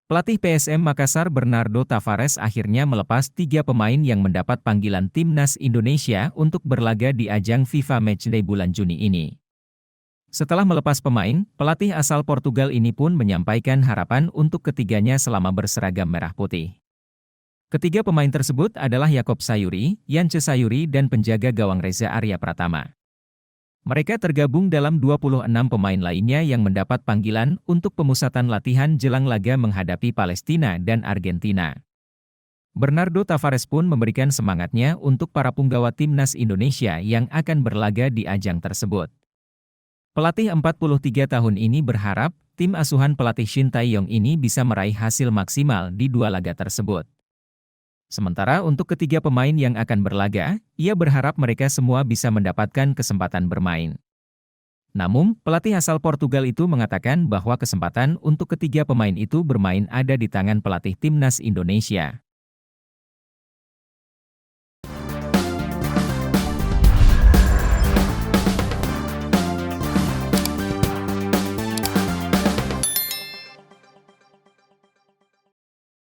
Pelatih PSM Makassar Bernardo Tavares akhirnya melepas 3 pemain yang mendapat panggilan Timnas Indonesia untuk berlaga di ajang FIFA Matchday bulan Juni ini. Setelah melepas pemain, pelatih asal Portugal ini pun menyampaikan harapan untuk ketiganya selama berseragam merah putih. Ketiga pemain tersebut adalah Yakob Sayuri, Yance Sayuri dan penjaga gawang Reza Arya Pratama. Mereka tergabung dalam 26 pemain lainnya yang mendapat panggilan untuk pemusatan latihan jelang laga menghadapi Palestina dan Argentina. Bernardo Tavares pun memberikan semangatnya untuk para punggawa Timnas Indonesia yang akan berlaga di ajang tersebut. Pelatih 43 tahun ini berharap tim asuhan pelatih Shin Tae-yong ini bisa meraih hasil maksimal di 2 laga tersebut. Sementara untuk ketiga pemain yang akan berlaga, ia berharap mereka semua bisa mendapatkan kesempatan bermain. Namun, pelatih asal Portugal itu mengatakan bahwa kesempatan untuk ketiga pemain itu bermain ada di tangan pelatih Timnas Indonesia.